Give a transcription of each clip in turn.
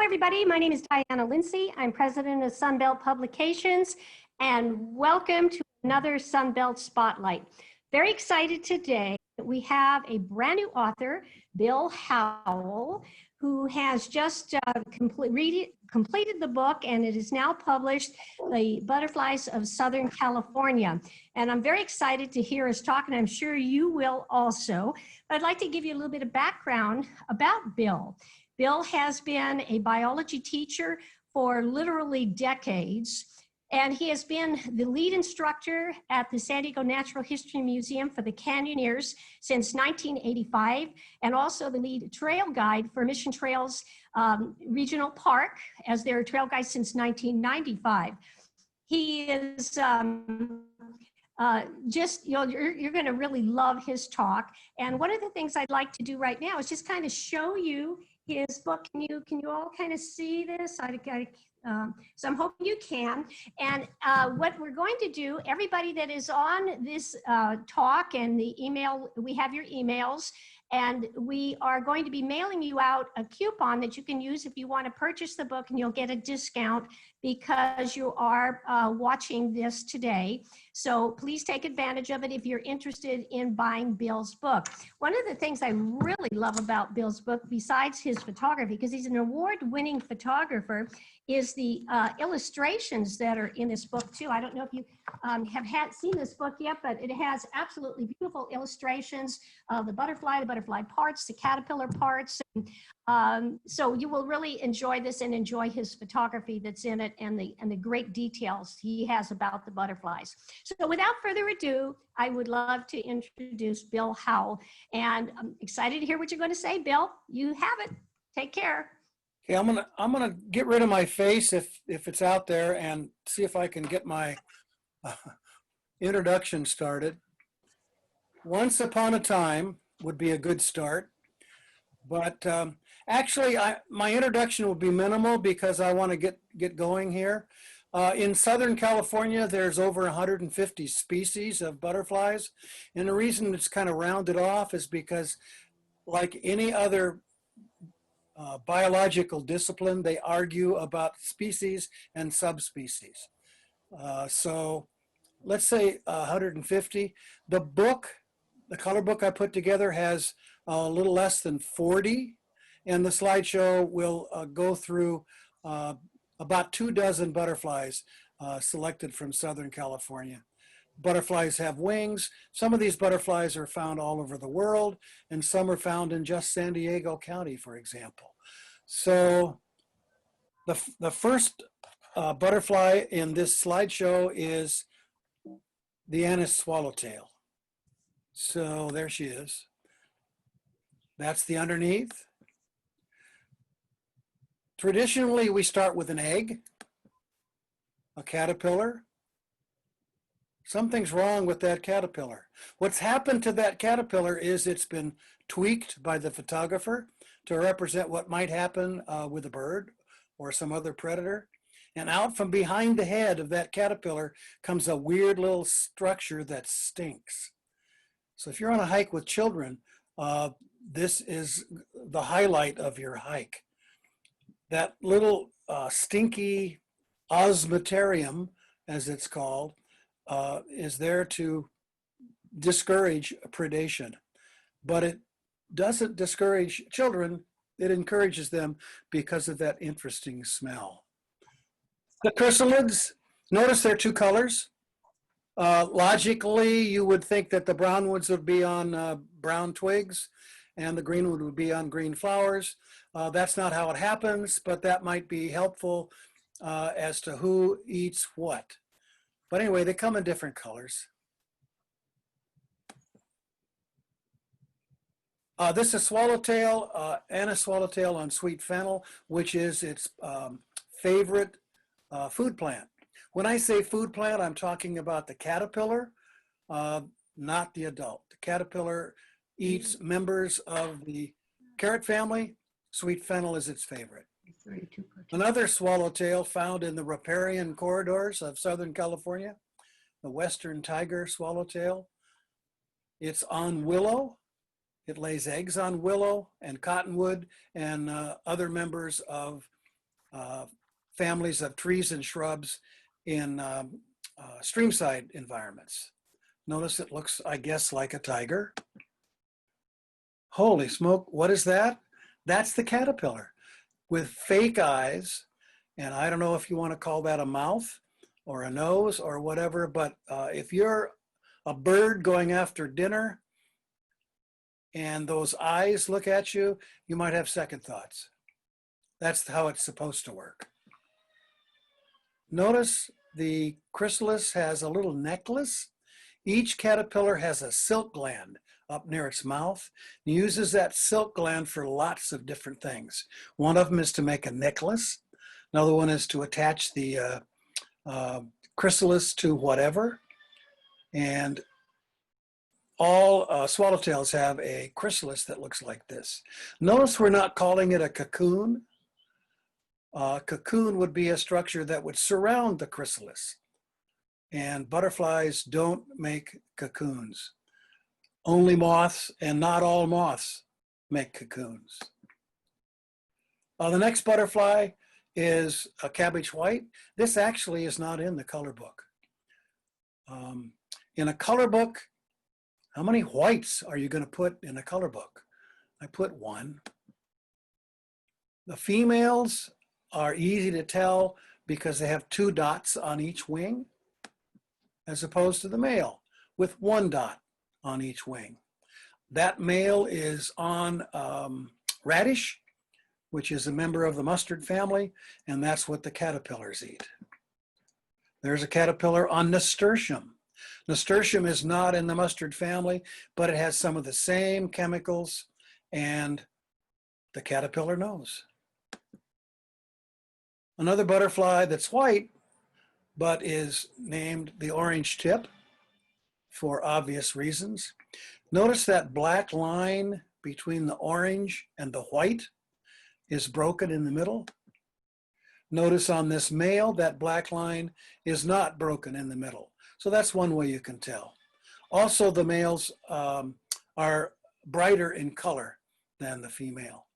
everybody. My name is Diana Lindsay. I'm president of Sunbelt Publications, and welcome to another Sunbelt Spotlight. Very excited today that we have a brand new author, Bill Howell, who has just completed the book, and it is now published, The Butterflies of Southern California. And I'm very excited to hear us talk, and I'm sure you will also. But I'd like to give you a little bit of background about Bill. Bill has been a biology teacher for literally decades, and he has been the lead instructor at the San Diego Natural History Museum for the Canyoneers since 1985, and also the lead trail guide for Mission Trails Regional Park as their trail guide since 1995. He is you're going to really love his talk. And one of the things I'd like to do right now is just kind of show you his book. Can you all kind of see this? So I'm hoping you can. And what we're going to do, everybody that is on this talk and the email, we have your emails, and we are going to be mailing you out a coupon that you can use if you want to purchase the book, and you'll get a discount because you are watching this today. So please take advantage of it if you're interested in buying Bill's book. One of the things I really love about Bill's book, besides his photography, because he's an award-winning photographer, is the illustrations that are in this book too. I don't know if you have seen this book yet, but it has absolutely beautiful illustrations of the butterfly parts, the caterpillar parts. So you will really enjoy this and enjoy his photography that's in it, and the great details he has about the butterflies. So without further ado, I would love to introduce Bill Howell, and I'm excited to hear what you're going to say. Bill, you have it. Take care. Okay, I'm gonna get rid of my face if it's out there, and see if I can get my introduction started. Once upon a time would be a good start, but actually my introduction will be minimal because I want to get going here. In Southern California, there's over 150 species of butterflies, and the reason it's kind of rounded off is because, like any other biological discipline, they argue about species and subspecies. So let's say 150. The color book I put together has a little less than 40, and the slideshow will go through about 24 butterflies selected from Southern California. Butterflies have wings. Some of these butterflies are found all over the world, and some are found in just San Diego County, for example. So the first butterfly in this slideshow is the Anise Swallowtail. So there she is. That's the underneath. Traditionally, we start with an egg, a caterpillar. Something's wrong with that caterpillar. What's happened to that caterpillar is it's been tweaked by the photographer to represent what might happen with a bird or some other predator. And out from behind the head of that caterpillar comes a weird little structure that stinks. So if you're on a hike with children, this is the highlight of your hike. That little stinky Osmeterium, as it's called, is there to discourage predation, but it doesn't discourage children. It encourages them because of that interesting smell. The Chrysalids, notice there are two colors. Logically, you would think that the brown ones would be on brown twigs and the green one would be on green flowers. That's not how it happens, but that might be helpful as to who eats what. But anyway, they come in different colors. This is swallowtail, Anise Swallowtail on sweet fennel, which is its favorite food plant. When I say food plant, I'm talking about the caterpillar, not the adult. The caterpillar eats members of the carrot family. Sweet fennel is its favorite. Another swallowtail found in the riparian corridors of Southern California, the western tiger swallowtail. It's on willow. It lays eggs on willow and cottonwood and other members of families of trees and shrubs in streamside environments. Notice it looks, I guess, like a tiger. Holy smoke, what is that? That's the caterpillar with fake eyes. And I don't know if you want to call that a mouth or a nose or whatever, but if you're a bird going after dinner and those eyes look at you, you might have second thoughts. That's how it's supposed to work. Notice the chrysalis has a little necklace. Each caterpillar has a silk gland up near its mouth. It uses that silk gland for lots of different things. One of them is to make a necklace. Another one is to attach the chrysalis to whatever. And all swallowtails have a chrysalis that looks like this. Notice we're not calling it a cocoon. Cocoon would be a structure that would surround the chrysalis. And butterflies don't make cocoons. Only moths, and not all moths, make cocoons. The next butterfly is a cabbage white. This actually is not in the color book. In a color book, how many whites are you going to put in a color book? I put one. The females are easy to tell because they have 2 dots on each wing, as opposed to the male with 1 dot on each wing. That male is on radish, which is a member of the mustard family, and that's what the caterpillars eat. There's a caterpillar on Nasturtium. Nasturtium is not in the mustard family, but it has some of the same chemicals, and the caterpillar knows. Another butterfly that's white, but is named the Orangetip for obvious reasons. Notice that black line between the orange and the white is broken in the middle. Notice on this male, that black line is not broken in the middle. So that's one way you can tell. Also, the males are brighter in color than the female.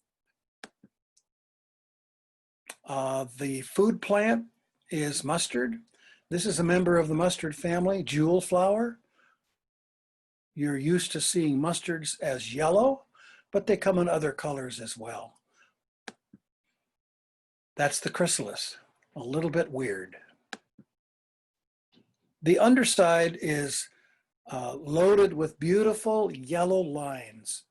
The food plant is mustard. This is a member of the mustard family, jewel flower. You're used to seeing mustards as yellow, but they come in other colors as well. That's the chrysalis, a little bit weird. The underside is loaded with beautiful yellow lines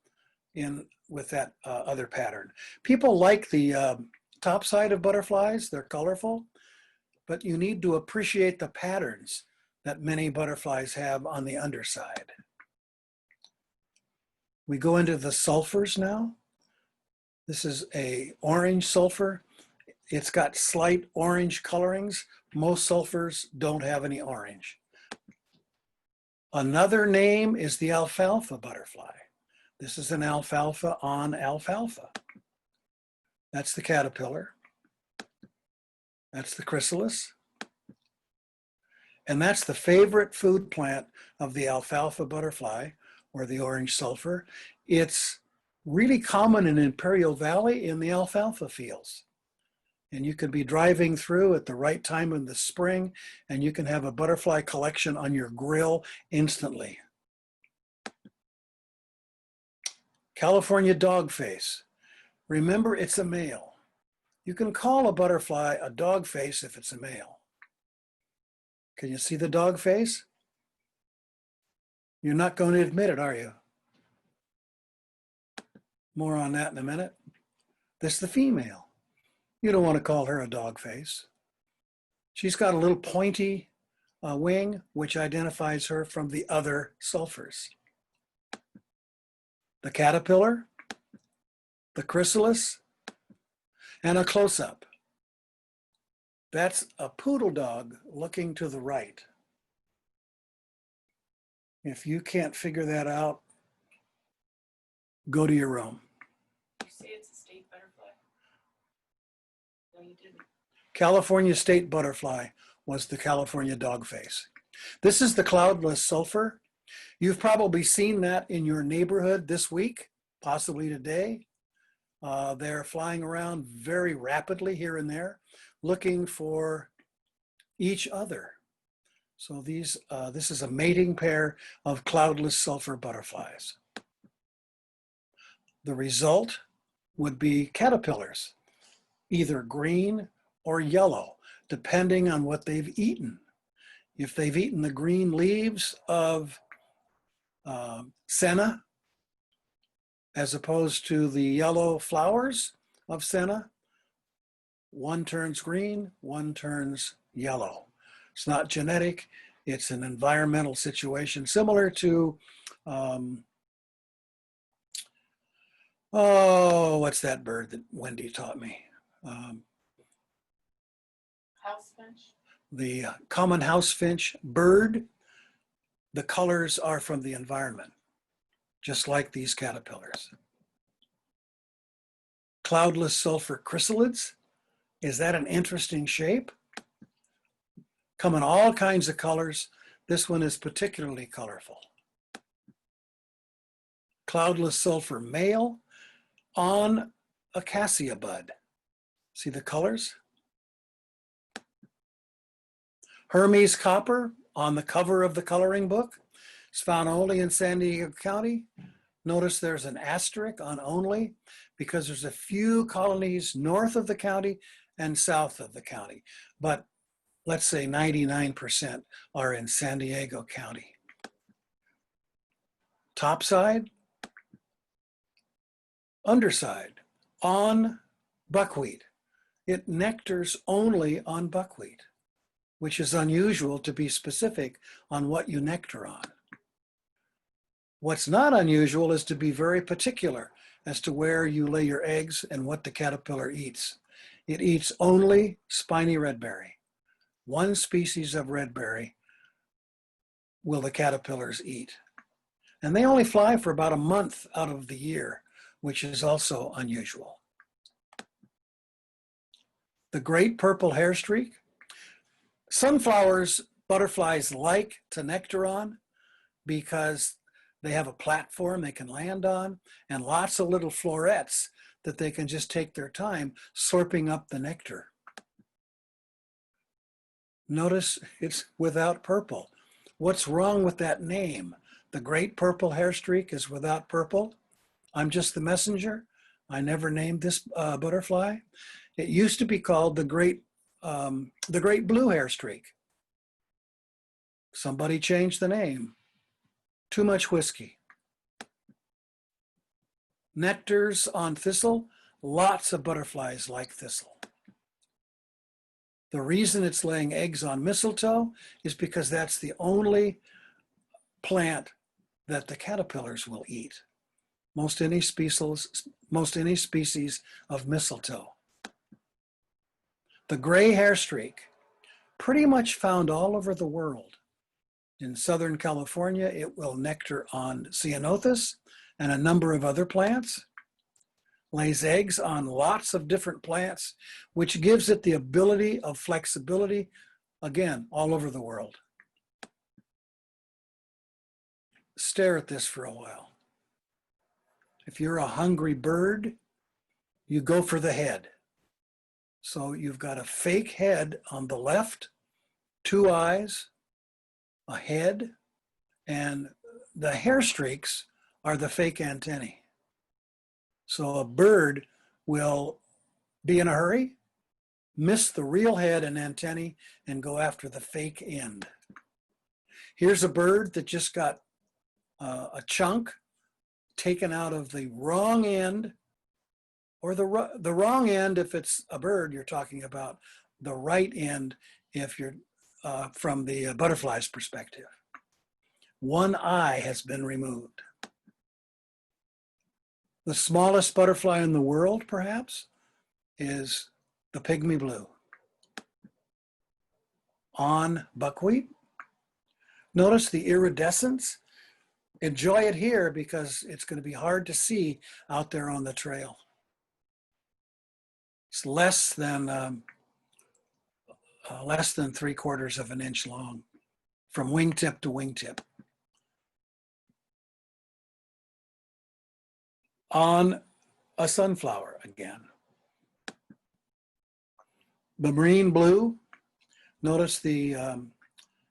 with that other pattern. People like the top side of butterflies, they're colorful, but you need to appreciate the patterns that many butterflies have on the underside. We go into the sulphurs now. This is a orange sulphur. It's got slight orange colorings. Most sulphurs don't have any orange. Another name is the alfalfa butterfly. This is an alfalfa on alfalfa. That's the caterpillar. That's the chrysalis. And that's the favorite food plant of the alfalfa butterfly, or the orange sulphur. It's really common in Imperial Valley in the alfalfa fields. And you can be driving through at the right time in the spring, and you can have a butterfly collection on your grill instantly. California dogface. Remember, it's a male. You can call a butterfly a dogface if it's a male. Can you see the dogface? You're not going to admit it, are you? More on that in a minute. This is the female. You don't want to call her a dog face. She's got a little pointy wing, which identifies her from the other sulphurs. The caterpillar, the chrysalis, and a close-up. That's a poodle dog looking to the right. If you can't figure that out, go to your room. You say it's a state butterfly? No, you didn't. California state butterfly was the California dogface. This is the cloudless sulphur. You've probably seen that in your neighborhood this week, possibly today. They're flying around very rapidly here and there, looking for each other. So this is a mating pair of cloudless sulfur butterflies. The result would be caterpillars, either green or yellow, depending on what they've eaten. If they've eaten the green leaves of senna, as opposed to the yellow flowers of senna, one turns green, one turns yellow. It's not genetic, it's an environmental situation similar to, what's that bird that Wendy taught me? House finch. The common house finch bird. The colors are from the environment, just like these caterpillars. Cloudless sulfur chrysalids. Is that an interesting shape? Come in all kinds of colors. This one is particularly colorful. Cloudless sulfur male on a cassia bud. See the colors? Hermes Copper on the cover of the coloring book. It's found only in San Diego County. Notice there's an asterisk on only because there's a few colonies north of the county and south of the county. But let's say 99% are in San Diego County. Topside, underside, on buckwheat. It nectars only on buckwheat, which is unusual to be specific on what you nectar on. What's not unusual is to be very particular as to where you lay your eggs and what the caterpillar eats. It eats only spiny redberry. One species of redberry will the caterpillars eat. And they only fly for about a month out of the year, which is also unusual. The great purple hair streak. Sunflowers, butterflies like to nectar on because they have a platform they can land on and lots of little florets that they can just take their time slurping up the nectar. Notice it's without purple. What's wrong with that name? The great purple hair streak is without purple. I'm just the messenger. I never named this butterfly. It used to be called the great blue hair streak. Somebody changed the name. Too much whiskey. Nectars on thistle. Lots of butterflies like thistle. The reason it's laying eggs on mistletoe is because that's the only plant that the caterpillars will eat. Most any species of mistletoe. The gray hair streak, pretty much found all over the world. In Southern California, it will nectar on ceanothus and a number of other plants. Lays eggs on lots of different plants, which gives it the ability of flexibility, again, all over the world. Stare at this for a while. If you're a hungry bird, you go for the head. So you've got a fake head on the left, two eyes, a head, and the hair streaks are the fake antennae. So a bird will be in a hurry, miss the real head and antennae, and go after the fake end. Here's a bird that just got a chunk taken out of the wrong end, or the wrong end if it's a bird you're talking about, the right end if you're from the butterfly's perspective. One eye has been removed. The smallest butterfly in the world, perhaps, is the pygmy blue. On buckwheat. Notice the iridescence. Enjoy it here because it's going to be hard to see out there on the trail. It's less than 3/4 of an inch long from wingtip to wingtip. On a sunflower again. The marine blue, notice the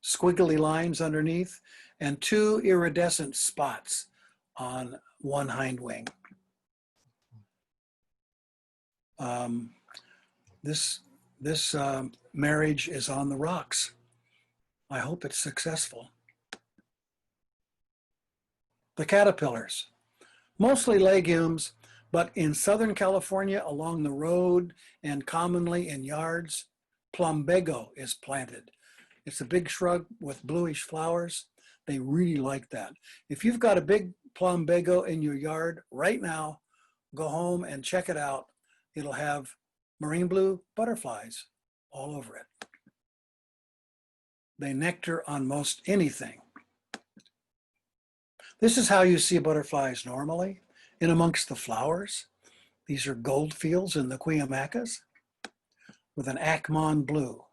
squiggly lines underneath and two iridescent spots on one hind wing. This marriage is on the rocks. I hope it's successful. The caterpillars, mostly legumes, but in Southern California along the road and commonly in yards, plumbago is planted. It's a big shrub with bluish flowers. They really like that. If you've got a big plumbago in your yard right now, go home and check it out. It'll have marine blue butterflies all over it. They nectar on most anything. This is how you see butterflies normally, in amongst the flowers. These are gold fields in the Cuyamacas with an Acmon blue.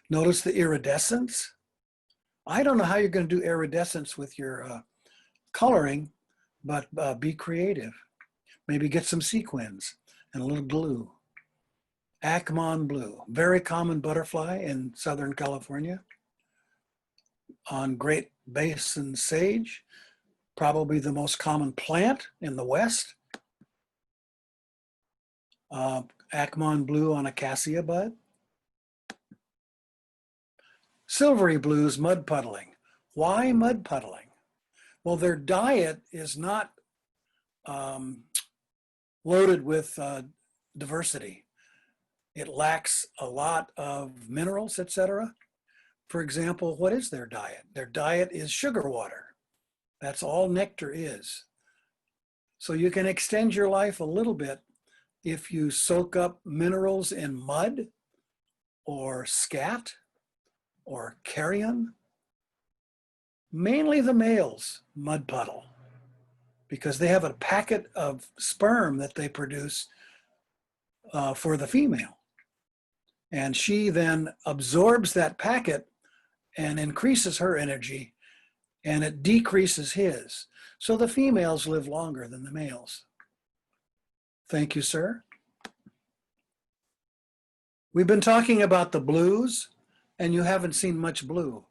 Notice the iridescence. I don't know how you're going to do iridescence with your coloring, but be creative. Maybe get some sequins and a little glue. Acmon blue, very common butterfly in Southern California. On Great Basin sage, probably the most common plant in the West. Acmon blue on acacia bud. Silvery blues, mud-puddling. Why mud-puddling? Well, their diet is not loaded with diversity. It lacks a lot of minerals, etc. For example, what is their diet? Their diet is sugar water. That's all nectar is. So you can extend your life a little bit if you soak up minerals in mud or scat or carrion. Mainly the males mud puddle because they have a packet of sperm that they produce for the female. And she then absorbs that packet and increases her energy, and it decreases his. So the females live longer than the males. Thank you, sir. We've been talking about the blues, and you haven't seen much blue.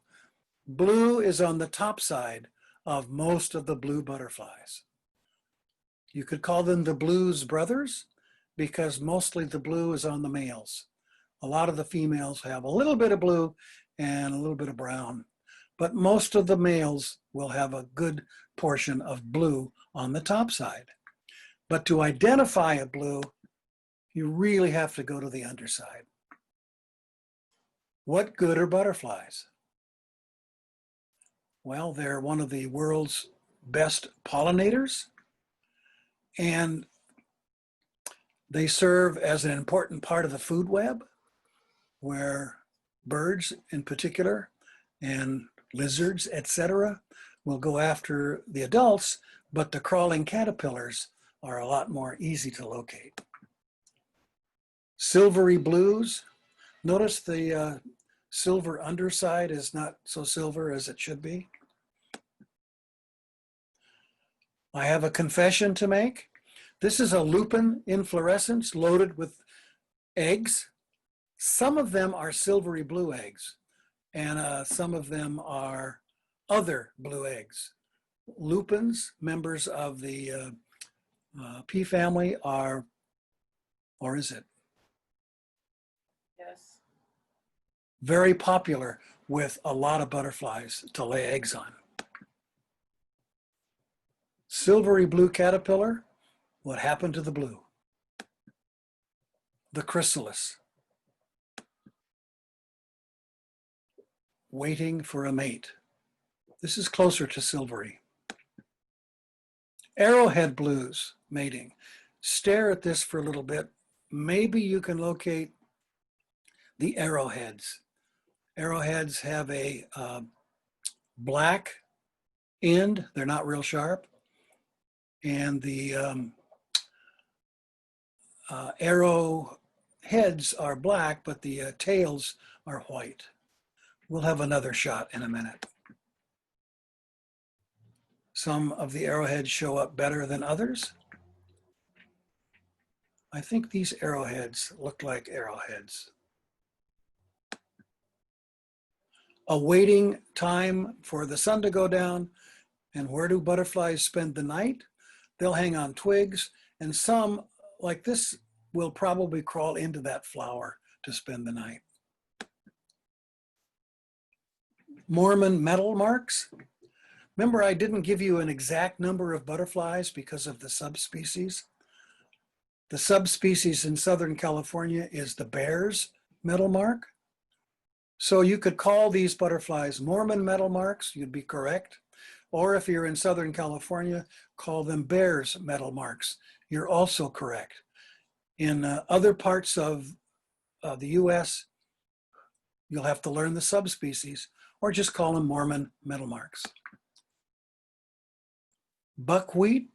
Blue is on the top side of most of the blue butterflies. You could call them the blues brothers because mostly the blue is on the males. A lot of the females have a little bit of blue and a little bit of brown, but most of the males will have a good portion of blue on the top side. But to identify a blue, you really have to go to the underside. What good are butterflies? Well, they're one of the world's best pollinators, and they serve as an important part of the food web, where birds in particular and lizards, etc., will go after the adults, but the crawling caterpillars are a lot more easy to locate. Silvery blues. Notice the silver underside is not so silver as it should be. I have a confession to make. This is a lupin inflorescence loaded with eggs. Some of them are silvery blue eggs, and some of them are other blue eggs. Lupins, members of the pea family, are, or is it? Yes. Very popular with a lot of butterflies to lay eggs on. Silvery blue caterpillar, what happened to the blue? The chrysalis. Waiting for a mate. This is closer to silvery. Arrowhead blues, mating. Stare at this for a little bit. Maybe you can locate the arrowheads. Arrowheads have a black end. They're not real sharp. And the arrow heads are black, but the tails are white. We'll have another shot in a minute. Some of the arrowheads show up better than others. I think these arrowheads look like arrowheads. A waiting time for the sun to go down. And where do butterflies spend the night? They'll hang on twigs, and some, like this, will probably crawl into that flower to spend the night. Mormon metal marks. Remember, I didn't give you an exact number of butterflies because of the subspecies. The subspecies in Southern California is the bear's metal mark. So you could call these butterflies Mormon metal marks, you'd be correct. Or if you're in Southern California, call them bear's metal marks. You're also correct. In other parts of the US, you'll have to learn the subspecies or just call them Mormon metal marks. Buckwheat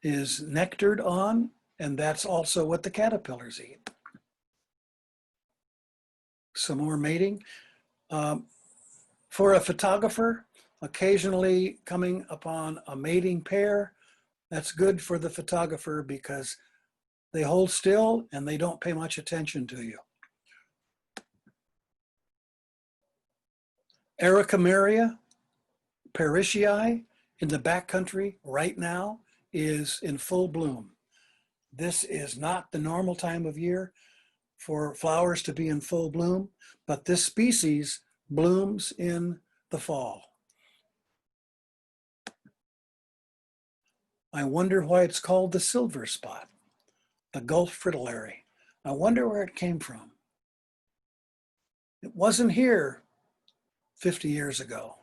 is nectared on, and that's also what the caterpillars eat. Some more mating. For a photographer, occasionally coming upon a mating pair, that's good for the photographer because they hold still and they don't pay much attention to you. Ericomeria parishii in the backcountry right now is in full bloom. This is not the normal time of year for flowers to be in full bloom, but this species blooms in the fall. I wonder why it's called the silver spot, the Gulf fritillary. I wonder where it came from. It wasn't here 50 years ago,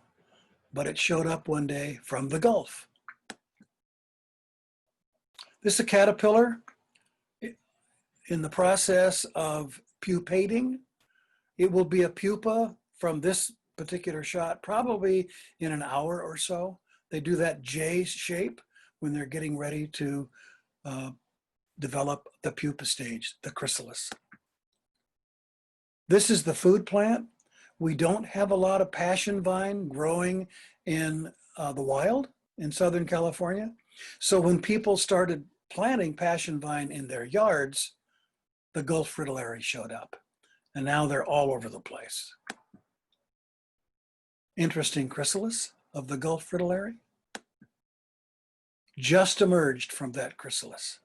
but it showed up one day from the Gulf. This is a caterpillar in the process of pupating. It will be a pupa from this particular shot, probably in an hour or so. They do that J shape when they're getting ready to develop the pupa stage, the chrysalis. This is the food plant. We don't have a lot of passion vine growing in the wild in Southern California. So when people started planting passion vine in their yards, the Gulf fritillary showed up. And now they're all over the place. Interesting chrysalis of the Gulf fritillary. Just emerged from that chrysalis.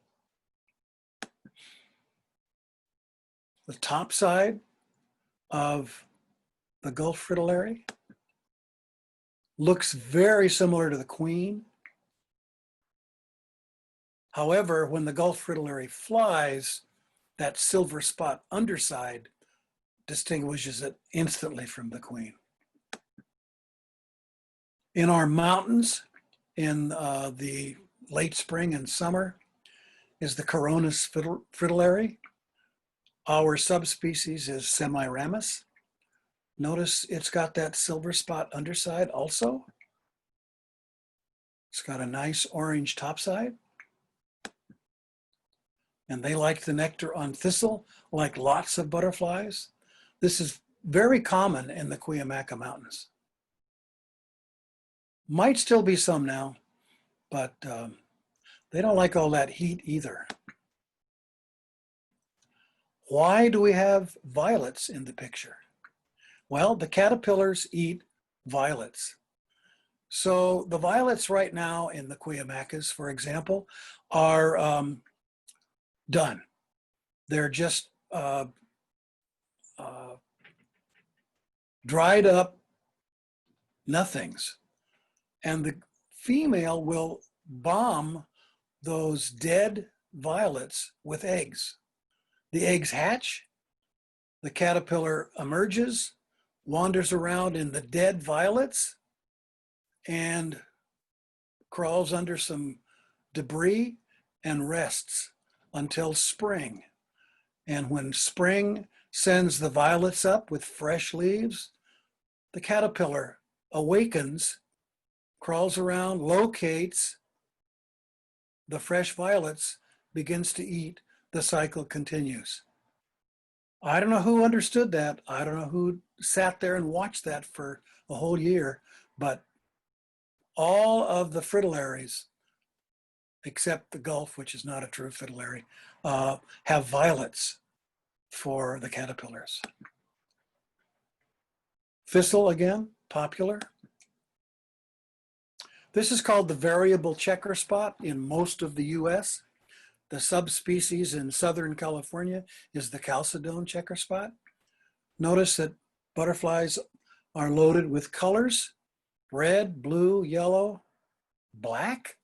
The top side of the Gulf fritillary looks very similar to the queen. However, when the Gulf fritillary flies, that silver spot underside distinguishes it instantly from the queen. In our mountains, in the late spring and summer, is the Coronis fritillary. Our subspecies is Semiramis. Notice it's got that silver spot underside also. It's got a nice orange topside. And they like the nectar on thistle, like lots of butterflies. This is very common in the Cuyamaca Mountains. Might still be some now, but they don't like all that heat either. Why do we have violets in the picture? Well, the caterpillars eat violets. So the violets right now in the Cuyamacas, for example, are done. They're just dried up nothings. And the female will bomb those dead violets with eggs. The eggs hatch, the caterpillar emerges, wanders around in the dead violets, and crawls under some debris and rests until spring. And when spring sends the violets up with fresh leaves, the caterpillar awakens, crawls around, locates the fresh violets, begins to eat, the cycle continues. I don't know who understood that. I don't know who sat there and watched that for a whole year, but all of the fritillaries except the Gulf, which is not a true fritillary, have violets for the caterpillars. Thistle, again, popular. This is called the variable checker spot in most of the US. The subspecies in Southern California is the Chalcedone checker spot. Notice that butterflies are loaded with colors: red, blue, yellow, black.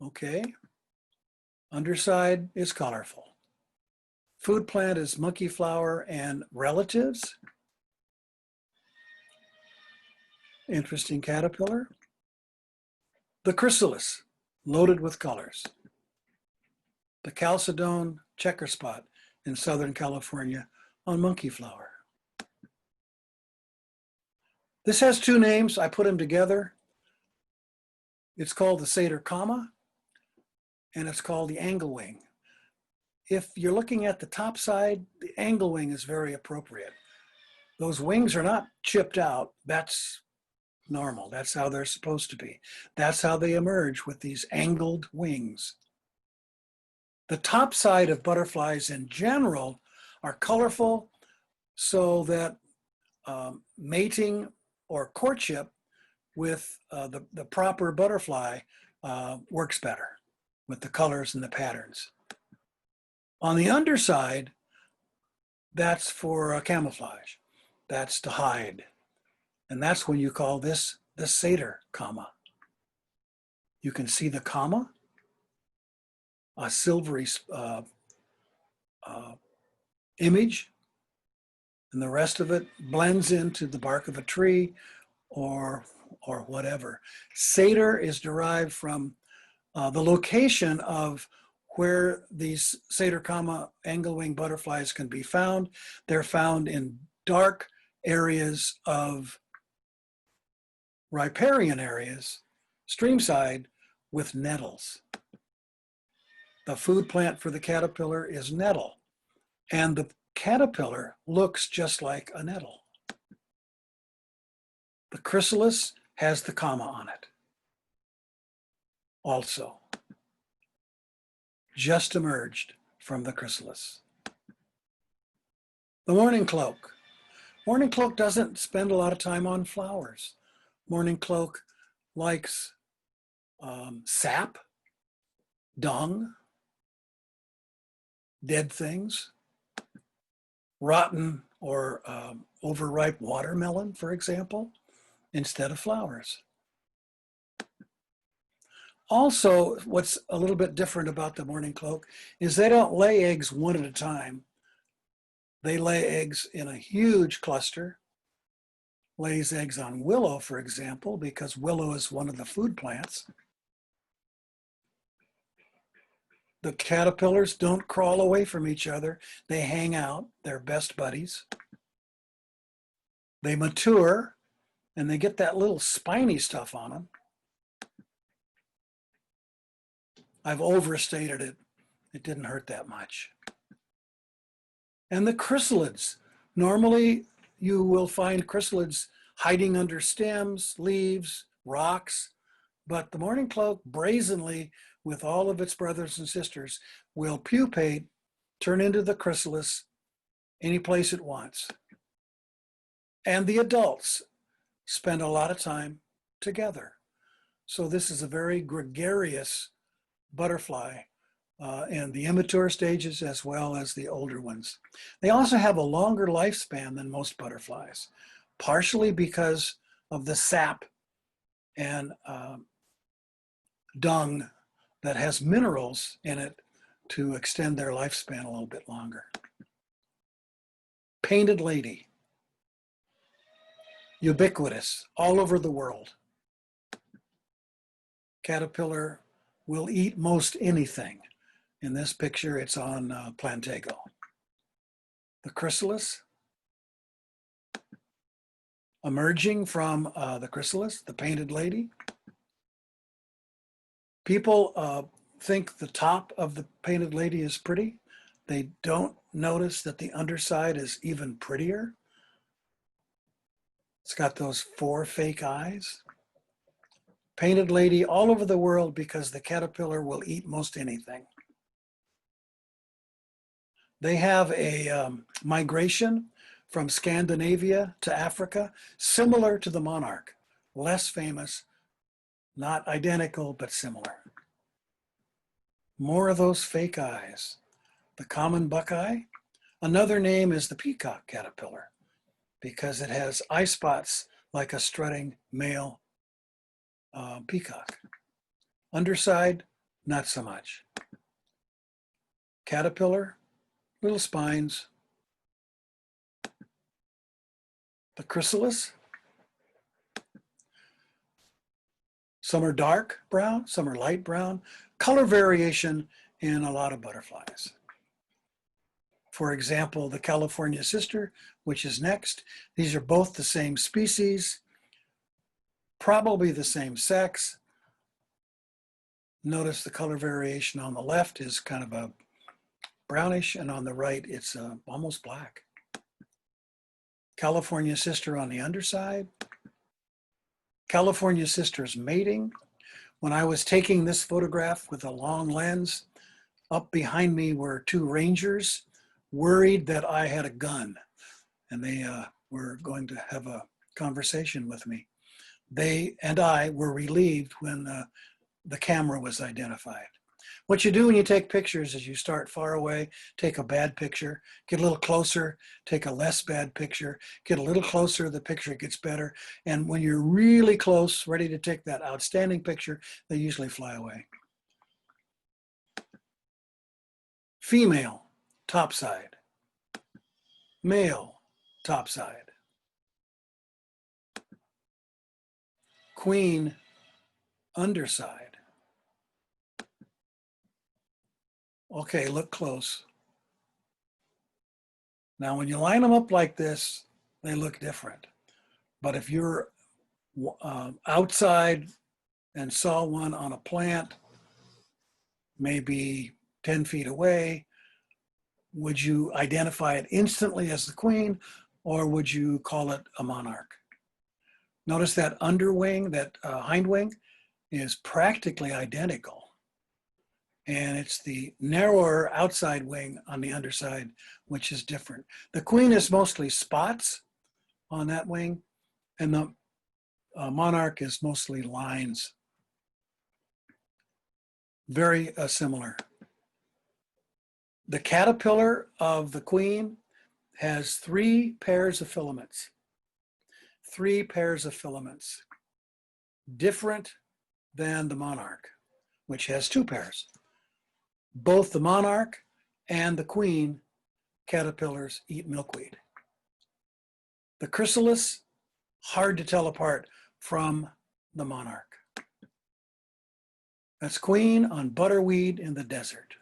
Okay. Underside is colorful. Food plant is monkey flower and relatives. Interesting caterpillar. The chrysalis, loaded with colors. The Chalcedone checker spot in Southern California on monkey flower. This has two names. I put them together. It's called the Satyr Comma, and it's called the Anglewing. If you're looking at the top side, the Anglewing is very appropriate. Those wings are not chipped out. That's normal. That's how they're supposed to be. That's how they emerge, with these angled wings. The top side of butterflies in general are colorful so that mating or courtship with the proper butterfly works better with the colors and the patterns. On the underside, that's for camouflage. That's to hide. And that's when you call this the Satyr Comma. You can see the comma, a silvery image, and the rest of it blends into the bark of a tree or whatever. Satyr is derived from the location of where these Satyr Comma Anglewing butterflies can be found. They're found in dark areas of riparian areas, streamside, with nettles. The food plant for the caterpillar is nettle, and the caterpillar looks just like a nettle. The chrysalis has the comma on it also. Just emerged from the chrysalis. The mourning cloak. Mourning cloak doesn't spend a lot of time on flowers. Mourning cloak likes sap, dung, dead things, rotten or overripe watermelon, for example, instead of flowers. Also, what's a little bit different about the mourning cloak is they don't lay eggs one at a time. They lay eggs in a huge cluster. Lays eggs on willow, for example, because willow is one of the food plants. The caterpillars don't crawl away from each other. They hang out. They're best buddies. They mature, and they get that little spiny stuff on them. I've overstated it. It didn't hurt that much. And the chrysalids. Normally, you will find chrysalids hiding under stems, leaves, rocks, but the mourning cloak brazenly, with all of its brothers and sisters, will pupate, turn into the chrysalis any place it wants. And the adults spend a lot of time together. So this is a very gregarious butterfly in the immature stages as well as the older ones. They also have a longer lifespan than most butterflies, partially because of the sap and dung that has minerals in it to extend their lifespan a little bit longer. Painted lady, ubiquitous all over the world. Caterpillar will eat most anything. In this picture, it's on Plantago. The chrysalis, emerging from the chrysalis, the painted lady. People think the top of the painted lady is pretty. They don't notice that the underside is even prettier. It's got those 4 fake eyes. Painted lady all over the world because the caterpillar will eat most anything. They have a migration from Scandinavia to Africa, similar to the monarch, less famous, not identical, but similar. More of those fake eyes. The common buckeye, another name is the peacock caterpillar because it has eye spots like a strutting male peacock. Underside, not so much. Caterpillar, little spines. The chrysalis, some are dark brown, some are light brown. Color variation in a lot of butterflies. For example, the California sister, which is next. These are both the same species, probably the same sex. Notice the color variation on the left is kind of a brownish, and on the right, it's almost black. California sister on the underside. California sister's mating. When I was taking this photograph with a long lens, up behind me were two rangers worried that I had a gun, and they were going to have a conversation with me. They and I were relieved when the camera was identified. What you do when you take pictures is you start far away, take a bad picture, get a little closer, take a less bad picture, get a little closer, the picture gets better. And when you're really close, ready to take that outstanding picture, they usually fly away. Female, topside. Male, topside. Queen, underside. Okay, look close. Now, when you line them up like this, they look different. But if you're outside and saw one on a plant, maybe 10 feet away, would you identify it instantly as the queen, or would you call it a monarch? Notice that underwing, that hind wing, is practically identical. And it's the narrower outside wing on the underside, which is different. The queen is mostly spots on that wing, and the monarch is mostly lines. Very similar. The caterpillar of the queen has 3 pairs of filaments. 3 pairs of filaments. Different than the monarch, which has 2 pairs. Both the monarch and the queen caterpillars eat milkweed. The chrysalis, hard to tell apart from the monarch. That's queen on butterweed in the desert.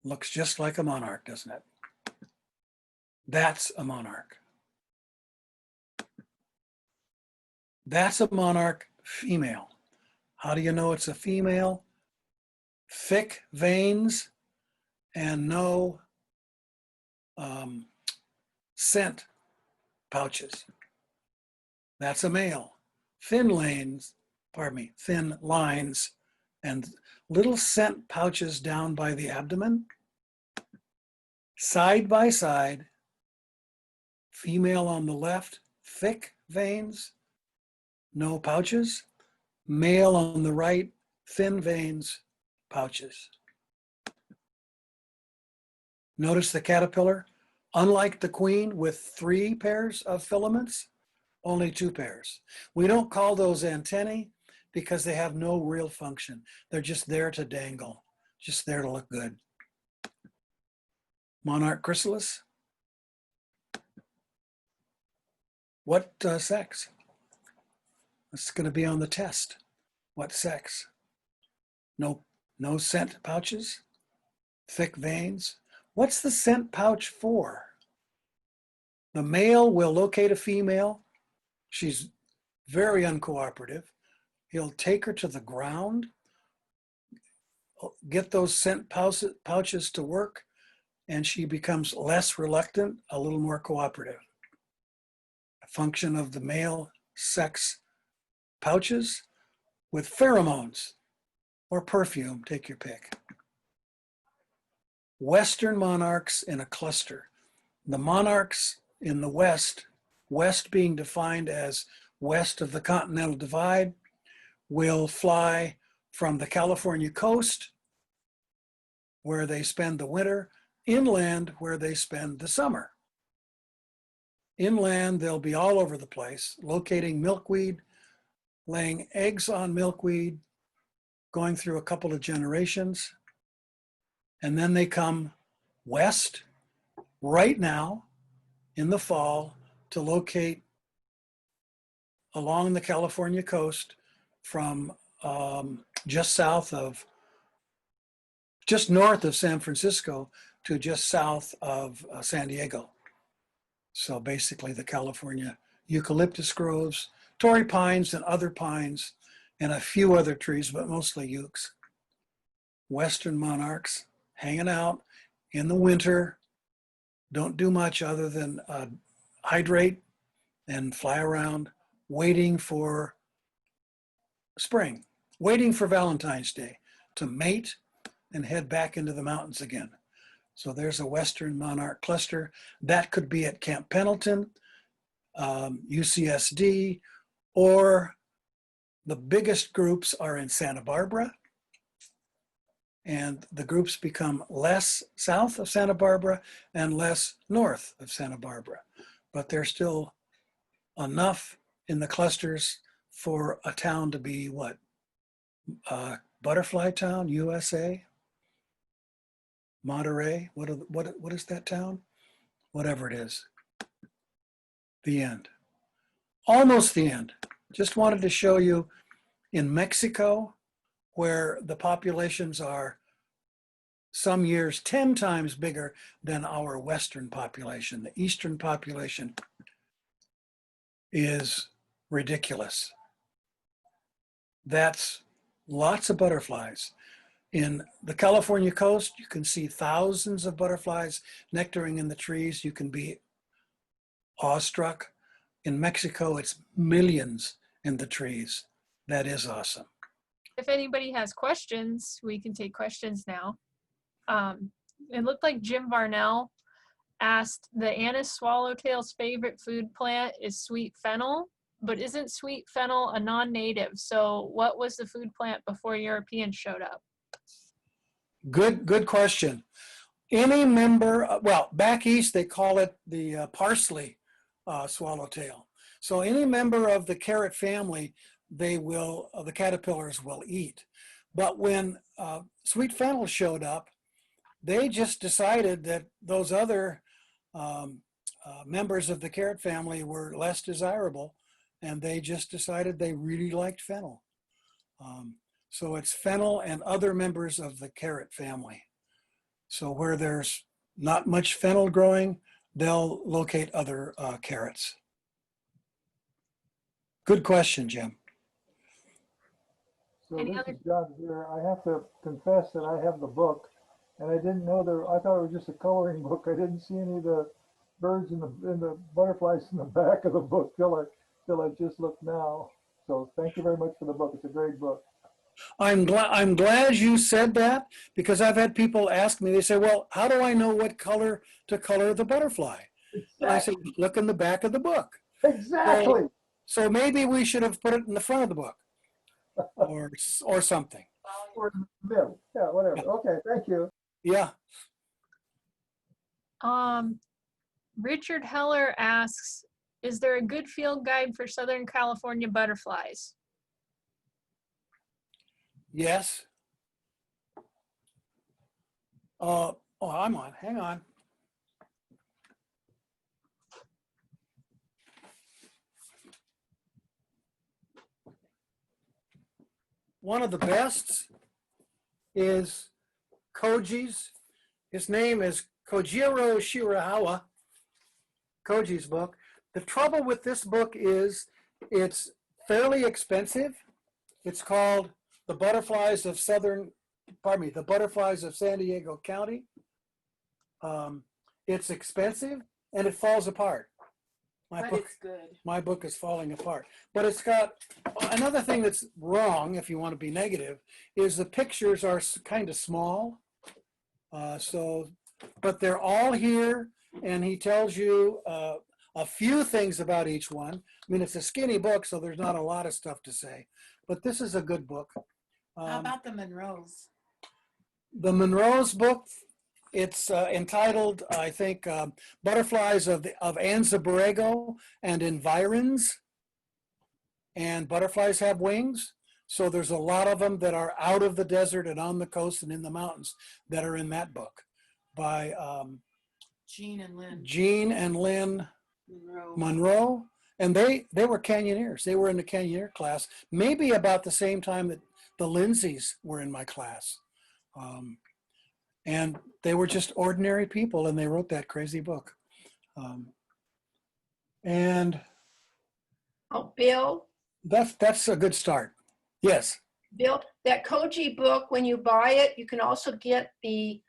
Looks just like a monarch, doesn't it? That's a monarch. That's a monarch female. How do you know it's a female? Thick veins and no scent pouches. That's a male. Thin lines and little scent pouches down by the abdomen. Side by side, female on the left, thick veins, no pouches. Male on the right, thin veins, pouches. Notice the caterpillar, unlike the queen with 3 pairs of filaments, only 2 pairs. We don't call those antennae because they have no real function. They're just there to dangle, just there to look good. Monarch chrysalis. What sex? It's going to be on the test. What sex? No scent pouches, thick veins. What's the scent pouch for? The male will locate a female. She's very uncooperative. He'll take her to the ground, get those scent pouches to work, and she becomes less reluctant, a little more cooperative. A function of the male sex pouches with pheromones or perfume, take your pick. Western monarchs in a cluster. The monarchs in the west, west being defined as west of the Continental Divide, will fly from the California coast, where they spend the winter, inland, where they spend the summer. Inland, they'll be all over the place, locating milkweed, laying eggs on milkweed, going through a couple of generations, and then they come west right now in the fall to locate along the California coast from just north of San Francisco to just south of San Diego. So basically the California eucalyptus groves, Torrey pines and other pines, and a few other trees, but mostly ukes. Western monarchs hanging out in the winter, don't do much other than hydrate and fly around, waiting for spring, waiting for Valentine's Day to mate and head back into the mountains again. So there's a Western monarch cluster. That could be at Camp Pendleton, UCSD, or the biggest groups are in Santa Barbara. And the groups become less south of Santa Barbara and less north of Santa Barbara. But there's still enough in the clusters for a town to be what? Butterfly Town, USA? Monterey? What is that town? Whatever it is. The end. Almost the end. Just wanted to show you in Mexico, where the populations are some years 10 times bigger than our Western population. The Eastern population is ridiculous. That's lots of butterflies. In the California coast, you can see thousands of butterflies nectaring in the trees. You can be awestruck. In Mexico, it's millions in the trees. That is awesome. If anybody has questions, we can take questions now. It looked like Jim Varnell asked, the Anise Swallowtail's favorite food plant is sweet fennel, but isn't sweet fennel a non-native? So what was the food plant before Europeans showed up? Good question. Any member, well, back east, they call it the parsley swallowtail. So any member of the carrot family, the caterpillars will eat. But when sweet fennel showed up, they just decided that those other members of the carrot family were less desirable, and they just decided they really liked fennel. So it's fennel and other members of the carrot family. So where there's not much fennel growing, they'll locate other carrots. Good question, Jim. So Any this other- is John here. I have to confess that I have the book, and I didn't know I thought it was just a coloring book. I didn't see any of the birds and the butterflies in the back of the book till I just looked now. So thank you very much for the book. It's a great book. I'm glad you said that, because I've had people ask me, they say, well, how do I know what color to color the butterfly? And I say, look in the back of the book. Exactly. So maybe we should have put it in the front of the book or something. Or in the middle. Yeah, whatever. Okay, thank you. Yeah. Richard Heller asks, is there a good field guide for Southern California butterflies? Yes. Oh, I'm on. Hang on. One of the best is Koji's. His name is Kojiro Shirahawa. Koji's book. The trouble with this book is it's fairly expensive. It's called The Butterflies of The Butterflies of San Diego County. It's expensive and it falls apart. But book, it's good. my book is falling apart. But it's got another thing that's wrong, if you want to be negative, is the pictures are kind of small. But they're all here, and he tells you a few things about each one. I mean, it's a skinny book, so there's not a lot of stuff to say. But this is a good book. How about the Monroes? The Monroe's book, it's entitled, I think, Butterflies of Anza Borrego and Environs. And butterflies have wings. So there's a lot of them that are out of the desert and on the coast and in the mountains that are in that book by Jean and Lynn Monroe. Monroe. And they were Canyoneers. They were in the Canyoneer class, maybe about the same time that the Lindsays were in my class. And they were just ordinary people, and they wrote that crazy book. And Oh, Bill, that's a good start. Yes. Bill, that Koji book, when you buy it, you can also get the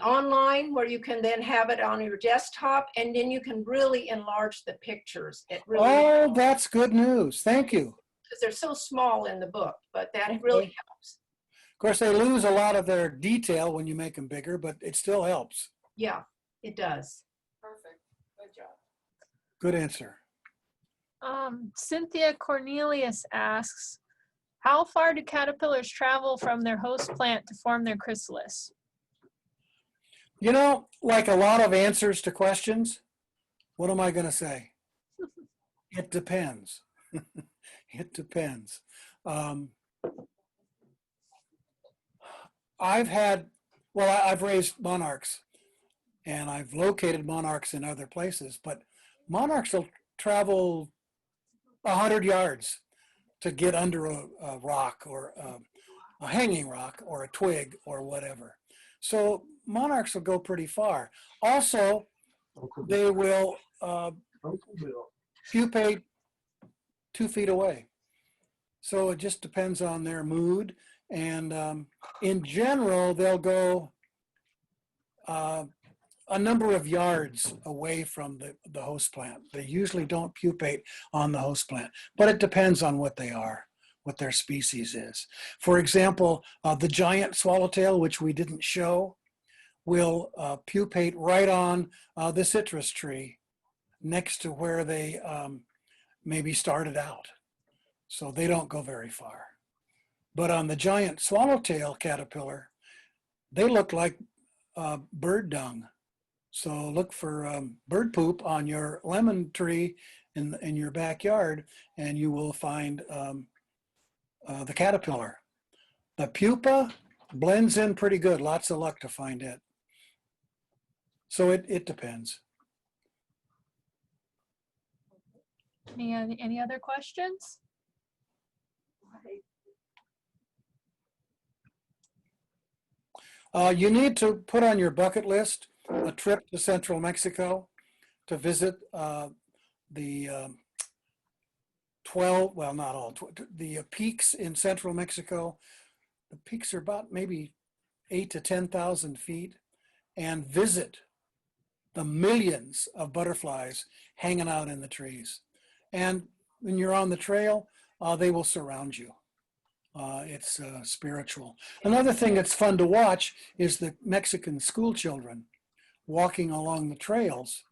online where you can then have it on your desktop, and then you can really enlarge the pictures. It really Oh, that's good news. Thank you. because they're so small in the book, but that really helps. Of course, they lose a lot of their detail when you make them bigger, but it still helps. Yeah, it does. Perfect. Good job. Good answer. Cynthia Cornelius asks, how far do caterpillars travel from their host plant to form their chrysalis? You know, like a lot of answers to questions, what am I going to say? It depends. It depends. I've raised monarchs, and I've located monarchs in other places, but monarchs will travel 100 yards to get under a rock or a hanging rock or a twig or whatever. So monarchs will go pretty far. Also, they will pupate 2 feet away. So it just depends on their mood. And in general, they'll go a number of yards away from the host plant. They usually don't pupate on the host plant, but it depends on what they are, what their species is. For example, the giant swallowtail, which we didn't show, will pupate right on the citrus tree next to where they maybe started out. So they don't go very far. But on the giant swallowtail caterpillar, they look like bird dung. So look for bird poop on your lemon tree in your backyard, and you will find the caterpillar. The pupa blends in pretty good. Lots of luck to find it. So it depends. Any other questions? You need to put on your bucket list a trip to central Mexico to visit the 12, well, not all, the peaks in central Mexico. The peaks are about maybe 8,000 to 10,000 feet, and visit the millions of butterflies hanging out in the trees. And when you're on the trail, they will surround you. It's spiritual. Another thing that's fun to watch is the Mexican school children walking along the trails,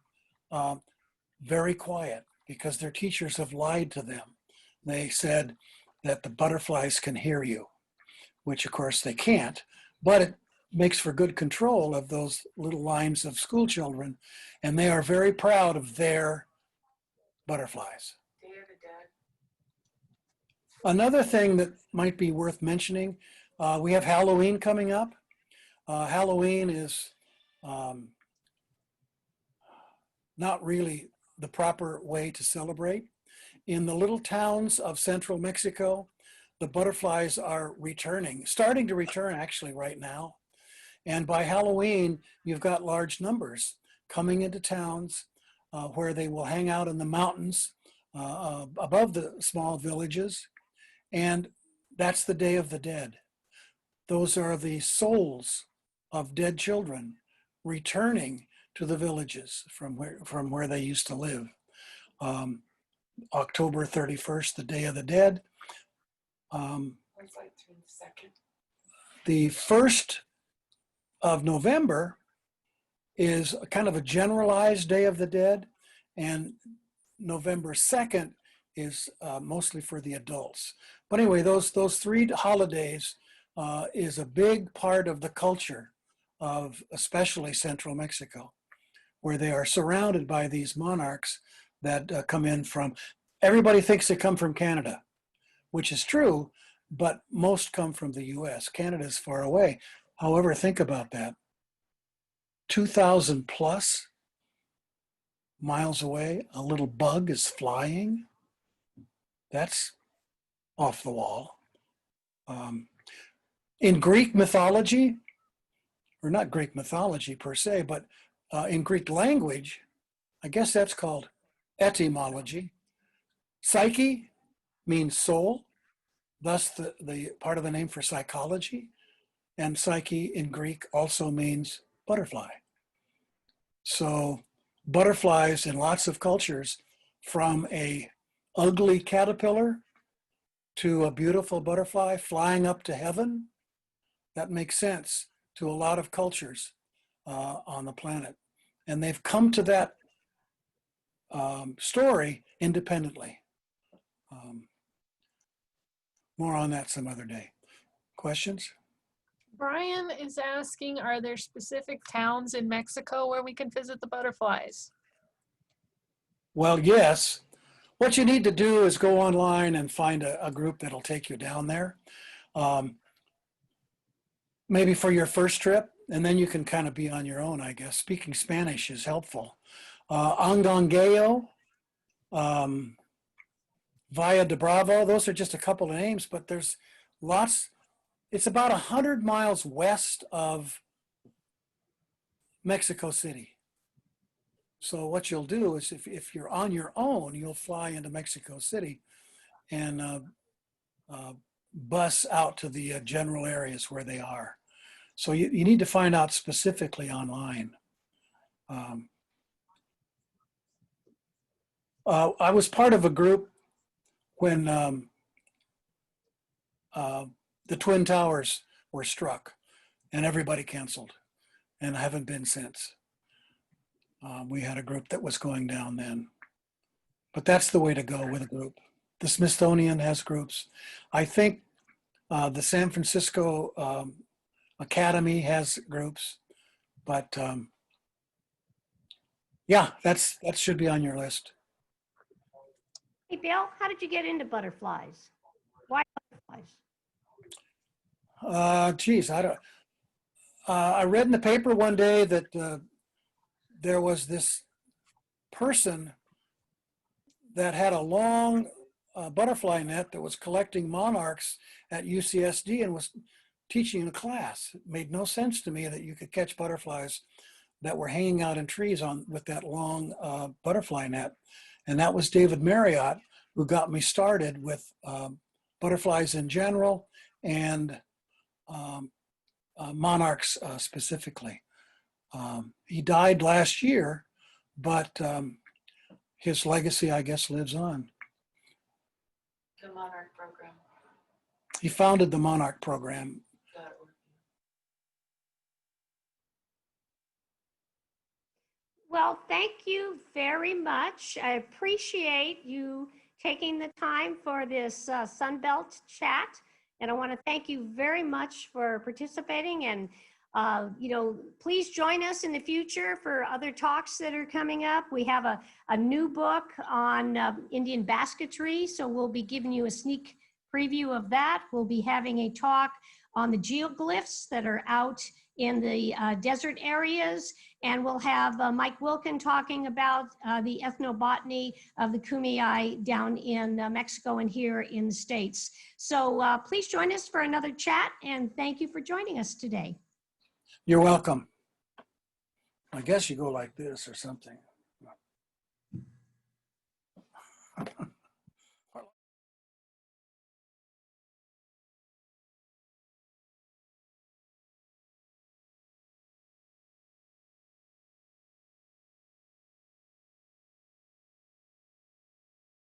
very quiet, because their teachers have lied to them. They said that the butterflies can hear you, which of course they can't, but it makes for good control of those little lines of school children, and they are very proud of their butterflies. Day of the Dead. Another thing that might be worth mentioning, we have Halloween coming up. Halloween is not really the proper way to celebrate. In the little towns of central Mexico, the butterflies are returning, starting to return actually right now. And by Halloween, you've got large numbers coming into towns where they will hang out in the mountains above the small villages. And that's the Day of the Dead. Those are the souls of dead children returning to the villages from where they used to live. October 31st, the Day of the Dead. Where's like 2nd? The 1st of November is kind of a generalized Day of the Dead, and November 2nd is mostly for the adults. But anyway, those 3 holidays is a big part of the culture of especially central Mexico, where they are surrounded by these monarchs that come in from, everybody thinks they come from Canada, which is true, but most come from the US. Canada is far away. However, think about that. 2,000 plus miles away, a little bug is flying. That's off the wall. In Greek mythology, or not Greek mythology per se, but in Greek language, I guess that's called etymology. Psyche means soul, thus the part of the name for psychology. And psyche in Greek also means butterfly. So butterflies in lots of cultures, from a ugly caterpillar to a beautiful butterfly flying up to heaven, that makes sense to a lot of cultures on the planet. And they've come to that story independently. More on that some other day. Questions? Brian is asking, are there specific towns in Mexico where we can visit the butterflies? Well, yes. What you need to do is go online and find a group that'll take you down there. Maybe for your first trip, and then you can kind of be on your own, I guess. Speaking Spanish is helpful. Angongueo, Valle de Bravo, those are just a couple of names, but there's lots. It's about 100 miles west of Mexico City. So what you'll do is if you're on your own, you'll fly into Mexico City and bus out to the general areas where they are. So you need to find out specifically online. I was part of a group when the Twin Towers were struck and everybody canceled, and I haven't been since. We had a group that was going down then. But that's the way to go with a group. The Smithsonian has groups. I think the San Francisco Academy has groups. But yeah, that should be on your list. Hey, Bill, how did you get into butterflies? Why butterflies? Geez, I don't. I read in the paper one day that there was this person that had a long butterfly net that was collecting monarchs at UCSD and was teaching a class. It made no sense to me that you could catch butterflies that were hanging out in trees with that long butterfly net. And that was David Marriott, who got me started with butterflies in general and monarchs specifically. He died last year, but his legacy, I guess, lives on. The Monarch program. He founded the Monarch program. Well, thank you very much. I appreciate you taking the time for this Sunbelt chat. And I want to thank you very much for participating. And, please join us in the future for other talks that are coming up. We have a new book on Indian basketry. So we'll be giving you a sneak preview of that. We'll be having a talk on the geoglyphs that are out in the desert areas. And we'll have Mike Wilkin talking about the ethnobotany of the Pupae down in Mexico and here in the States. So please join us for another chat, and thank you for joining us today. You're welcome. I guess you go like this or something.